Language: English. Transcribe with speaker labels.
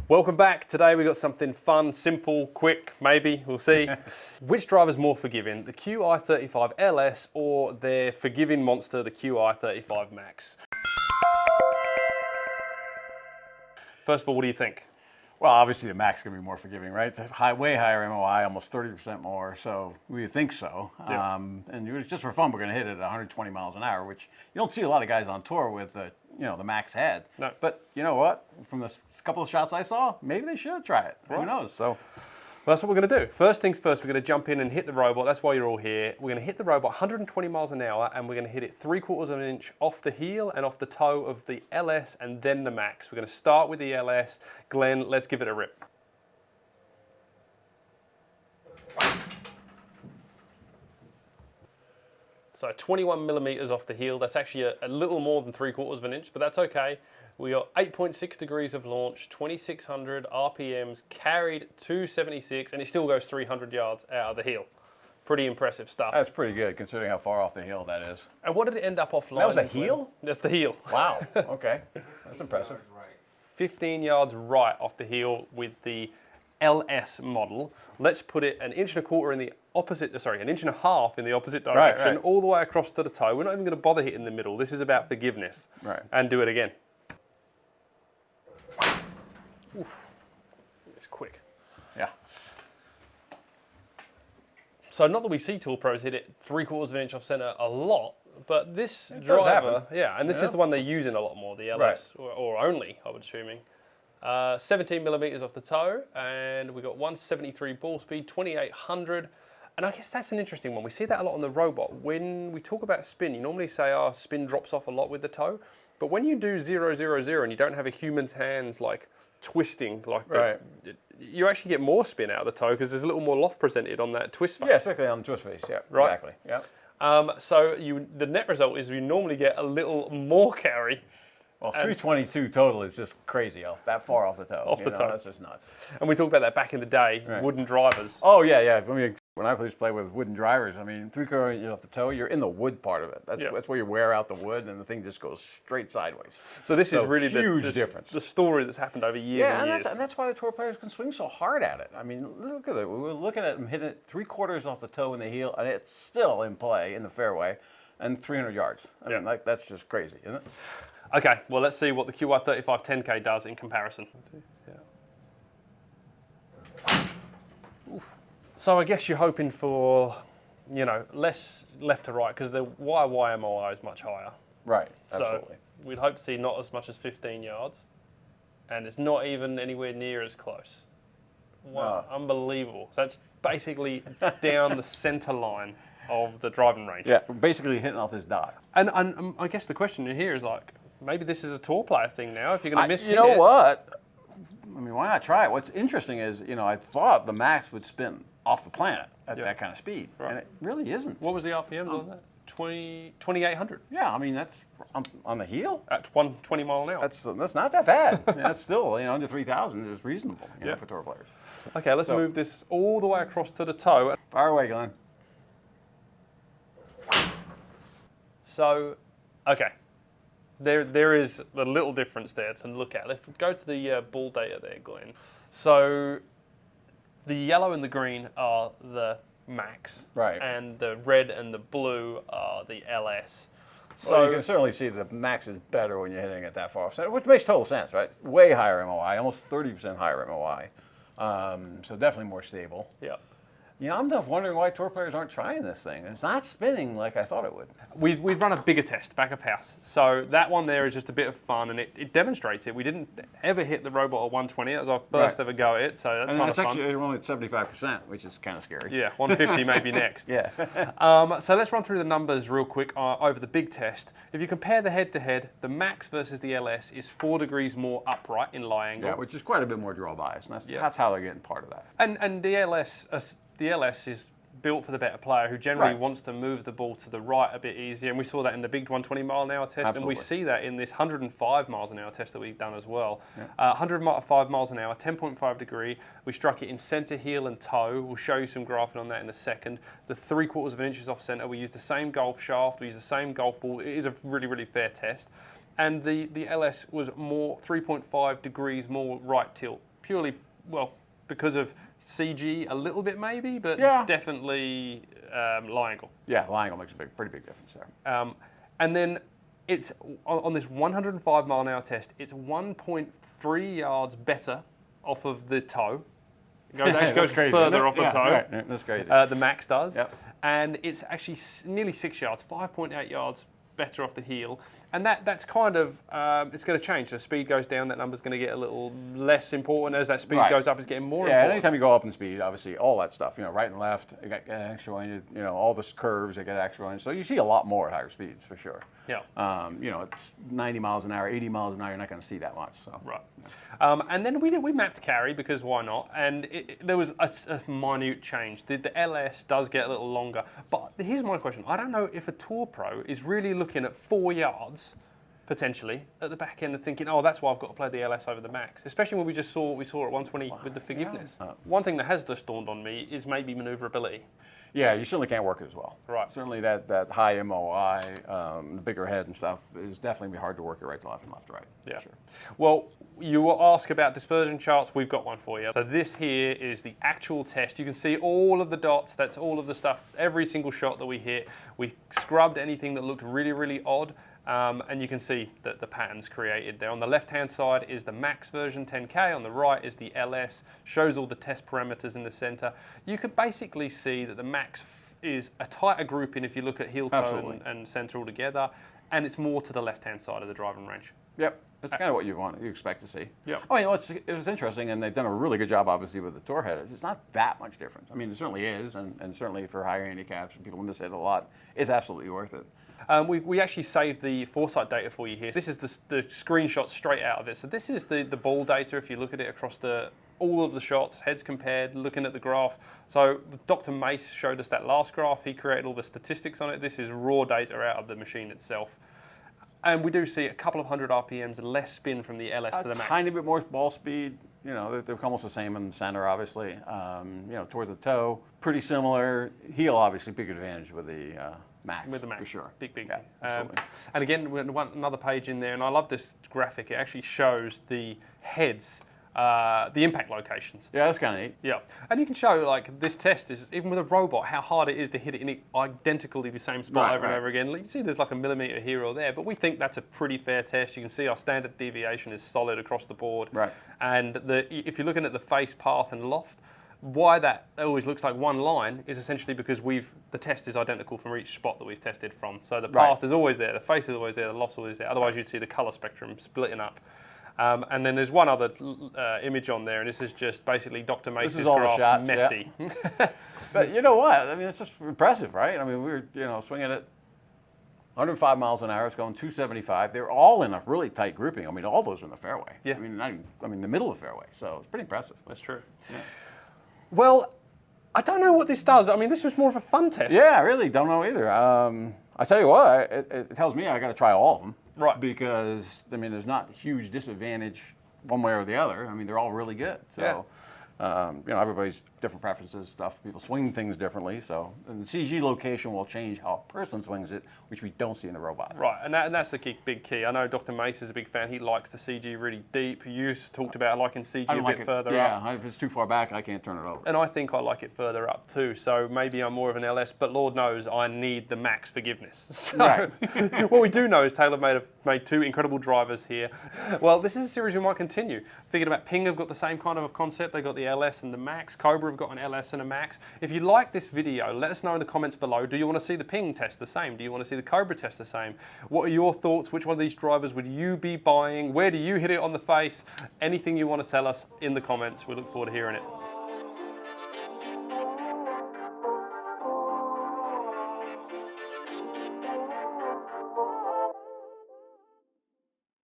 Speaker 1: Welcome back. Today we got something fun, simple, quick, maybe, we'll see. Which driver's more forgiving, the Qi35 LS or their forgiving monster, the Qi35 Max? First of all, what do you think?
Speaker 2: Well, obviously the Max is going to be more forgiving, right? It's a way higher MOI, almost 30% more, so we think so.
Speaker 1: Yeah.
Speaker 2: And just for fun, we're going to hit it at 120 miles an hour, which you don't see a lot of guys on tour with the Max head.
Speaker 1: No.
Speaker 2: But you know what? From the couple of shots I saw, maybe they should try it.
Speaker 1: Right.
Speaker 2: Who knows? So.
Speaker 1: Well, that's what we're going to do. First things first, we're going to jump in and hit the robot. That's why you're all here. We're going to hit the robot 120 miles an hour, and we're going to hit it 3/4 of an inch off the heel and off the toe of the LS and then the Max. We're going to start with the LS. Glenn, let's give it a rip. So 21 millimeters off the heel. That's actually a little more than 3/4 of an inch, but that's okay. We got 8.6 degrees of launch, 2,600 RPMs, carried 276, and it still goes 300 yards out of the heel. Pretty impressive stuff.
Speaker 2: That's pretty good considering how far off the heel that is.
Speaker 1: And what did it end up offline?
Speaker 2: That was the heel?
Speaker 1: That's the heel.
Speaker 2: Wow. Okay. That's impressive.
Speaker 1: 15 yards right off the heel with the LS model. Let's put it 1.25 inches in the opposite, sorry, 1.5 inches in the opposite direction,
Speaker 2: right.
Speaker 1: all the way across to the toe. We're not even going to bother hitting the middle. This is about forgiveness.
Speaker 2: Right.
Speaker 1: And do it again. Oof. It's quick.
Speaker 2: Yeah.
Speaker 1: So not that we see tool pros hit it 3/4 of an inch off center a lot, but this
Speaker 2: does
Speaker 1: driver,
Speaker 2: happen.
Speaker 1: yeah, and this is the one they're using a lot more, the LS, or only, I would assuming. 17 millimeters off the toe, and we got 173 ball speed, 2,800. And I guess that's an interesting one. We see that a lot on the robot. When we talk about spin, you normally say, spin drops off a lot with the toe. But when you do 0, 0, 0 and you don't have a human's hands like twisting, like you actually get more spin out of the toe because there's a little more loft presented on that twist face.
Speaker 2: Yeah, especially on the twist face. Yeah,
Speaker 1: Right.
Speaker 2: Exactly. Yeah.
Speaker 1: So the net result is we normally get a little more carry.
Speaker 2: Well, 322 total is just crazy that far off the toe.
Speaker 1: Off the toe.
Speaker 2: That's just nuts.
Speaker 1: And we talked about that back in the day, wooden drivers.
Speaker 2: Oh, yeah. I mean, when I used to play with wooden drivers, I mean, 3/4 off the toe, you're in the wood part of it. That's where you wear out the wood and the thing just goes straight sideways.
Speaker 1: So this is really
Speaker 2: huge difference.
Speaker 1: The story that's happened over years and years.
Speaker 2: And that's why the tour players can swing so hard at it. I mean, look at it. We were looking at them hitting it 3/4 off the toe in the heel, and it's still in play in the fairway, and 300 yards. I mean, that's just crazy, isn't it?
Speaker 1: Okay, well, let's see what the Qi35 10K does in comparison. Oof. So I guess you're hoping for, less left to right because the YYMOI is much higher.
Speaker 2: Right, absolutely.
Speaker 1: So we'd hope to see not as much as 15 yards, and it's not even anywhere near as close. Wow, unbelievable. So that's basically down the center line of the driving range.
Speaker 2: Yeah, basically hitting off this dot.
Speaker 1: And I guess the question here is maybe this is a tour player thing now. If you're going to miss,
Speaker 2: you know what? I mean, why not try it? What's interesting is, I thought the Max would spin off the planet at that kind of speed, and it really isn't.
Speaker 1: What was the RPMs on that? 2,800.
Speaker 2: Yeah, I mean that's on the heel.
Speaker 1: At 120 mile an hour.
Speaker 2: That's not that bad. I mean, that's still under 3,000 is reasonable for tour players.
Speaker 1: Okay, let's move this all the way across to the toe.
Speaker 2: Fire away, Glenn.
Speaker 1: So, okay. There is a little difference there to look at. Let's go to the ball data there, Glenn. So the yellow and the green are the Max,
Speaker 2: right?
Speaker 1: And the red and the blue are the LS.
Speaker 2: So you can certainly see the Max is better when you're hitting it that far off center, which makes total sense, right? Way higher MOI, almost 30% higher MOI. So definitely more stable.
Speaker 1: Yeah.
Speaker 2: I'm just wondering why tour players aren't trying this thing. It's not spinning like I thought it would.
Speaker 1: We've run a bigger test, back of house. So that one there is just a bit of fun, and it demonstrates it. We didn't ever hit the robot at 120. That was our first ever go at it, so that's kind of fun.
Speaker 2: Actually, we're only at 75%, which is kind of scary.
Speaker 1: Yeah, 150 maybe next.
Speaker 2: Yeah.
Speaker 1: So let's run through the numbers real quick over the big test. If you compare the head-to-head, the Max versus the LS is 4 degrees more upright in lie angle.
Speaker 2: Yeah, which is quite a bit more draw bias, and that's how they're getting part of that.
Speaker 1: And the LS is built for the better player who generally wants to move the ball to the right a bit easier. And we saw that in the big 120 mile an hour test.
Speaker 2: Absolutely.
Speaker 1: And we see that in this 105 miles an hour test that we've done as well. 105 miles an hour, 10.5 degree. We struck it in center, heel and toe. We'll show you some graphing on that in a second. The 3/4 of an inch is off center. We use the same golf shaft. We use the same golf ball. It is a really, really fair test. And the LS was more 3.5 degrees more right tilt purely, well, because of CG a little bit maybe, but definitely lie angle.
Speaker 2: Yeah, lie angle makes a pretty big difference there.
Speaker 1: And then it's on this 105 mile an hour test, it's 1.3 yards better off of the toe. It goes
Speaker 2: crazy,
Speaker 1: further off the toe.
Speaker 2: Right. That's crazy.
Speaker 1: The Max does.
Speaker 2: Yep.
Speaker 1: And it's actually nearly 6 yards, 5.8 yards better off the heel. And that's kind of, it's going to change. The speed goes down, that number's going to get a little less important. As that speed goes up, it's getting more important.
Speaker 2: Yeah, anytime you go up in speed, obviously, all that stuff, right and left, you got extra oriented, all the curves, they get extra oriented. So you see a lot more at higher speeds, for sure.
Speaker 1: Yeah.
Speaker 2: It's 90 miles an hour, 80 miles an hour, you're not going to see that much. So.
Speaker 1: Right. And then we mapped carry, because why not? And there was a minute change. The LS does get a little longer. But here's my question. I don't know if a Tour Pro is really looking at 4 yards, potentially, at the back end and thinking, oh, that's why I've got to play the LS over the Max. Especially when we just saw what we saw at 120 with the forgiveness. Yeah. One thing that has just dawned on me is maybe maneuverability.
Speaker 2: Yeah, you certainly can't work it as well.
Speaker 1: Right.
Speaker 2: Certainly that high MOI, the bigger head and stuff, is definitely be hard to work it right to left and left to right.
Speaker 1: Yeah.
Speaker 2: Sure.
Speaker 1: Well, you will ask about dispersion charts. We've got one for you. So this here is the actual test. You can see all of the dots. That's all of the stuff, every single shot that we hit. We scrubbed anything that looked really, really odd. And you can see that the patterns created there. On the left-hand side is the Max version 10K. On the right is the LS. Shows all the test parameters in the center. You could basically see that the Max is a tighter grouping if you look at heel toe and center all together. And it's more to the left-hand side of the driving range.
Speaker 2: Yep. That's kind of what you expect to see.
Speaker 1: Yeah.
Speaker 2: I mean, it was interesting, and they've done a really good job, obviously, with the tour headers. It's not that much difference. I mean, it certainly is, and certainly for higher handicaps, and people miss it a lot, it's absolutely worth it.
Speaker 1: We actually saved the Foresight data for you here. This is the screenshot straight out of it. So this is the ball data if you look at it across all of the shots, heads compared, looking at the graph. So Dr. Mace showed us that last graph. He created all the statistics on it. This is raw data out of the machine itself. And we do see a couple of hundred RPMs less spin from the LS to the Max.
Speaker 2: A tiny bit more ball speed. They're almost the same in the center, obviously. Towards the toe, pretty similar. Heel, obviously, big advantage with the Max.
Speaker 1: With the Max,
Speaker 2: for sure.
Speaker 1: Big.
Speaker 2: Yeah,
Speaker 1: and again, another page in there, and I love this graphic. It actually shows the heads, the impact locations.
Speaker 2: Yeah, that's kind of neat.
Speaker 1: Yeah, and you can show like this test is even with a robot how hard it is to hit it in identically the same spot over and over again. You can see there's like a millimeter here or there, but we think that's a pretty fair test. You can see our standard deviation is solid across the board.
Speaker 2: Right.
Speaker 1: And if you're looking at the face, path, and loft, why that always looks like one line is essentially because the test is identical from each spot that we've tested from. So the path is always there, the face is always there, the loft's always there. Otherwise, you'd see the color spectrum splitting up. And then there's one other image on there, and this is just basically Dr. Mace's graph,
Speaker 2: shots,
Speaker 1: messy.
Speaker 2: Yeah. But you know what? I mean, it's just impressive, right? I mean, we were, swinging it 105 miles an hour. It's going 275. They're all in a really tight grouping. I mean, all those are in the fairway.
Speaker 1: Yeah.
Speaker 2: I mean, the middle of the fairway. So it's pretty impressive.
Speaker 1: That's true.
Speaker 2: Yeah.
Speaker 1: Well, I don't know what this does. I mean, this was more of a fun test.
Speaker 2: Yeah, I really don't know either. I tell you what, it tells me I got to try all of them.
Speaker 1: Right.
Speaker 2: Because, I mean, there's not a huge disadvantage one way or the other. I mean, they're all really good. So, everybody's different preferences, stuff. People swing things differently. So, and the CG location will change how a person swings it, which we don't see in the robot.
Speaker 1: Right, and that's the big key. I know Dr. Mace is a big fan. He likes the CG really deep. You talked about liking CG a bit further up.
Speaker 2: Yeah, if it's too far back, I can't turn it over.
Speaker 1: And I think I like it further up too. So maybe I'm more of an LS, but Lord knows I need the Max forgiveness. So
Speaker 2: right.
Speaker 1: What we do know is TaylorMade have made two incredible drivers here. Well, this is a series we might continue. Thinking about Ping have got the same kind of a concept. They've got the LS and the Max. Cobra have got an LS and a Max. If you like this video, let us know in the comments below. Do you want to see the Ping test the same? Do you want to see the Cobra test the same? What are your thoughts? Which one of these drivers would you be buying? Where do you hit it on the face? Anything you want to tell us in the comments. We look forward to hearing it.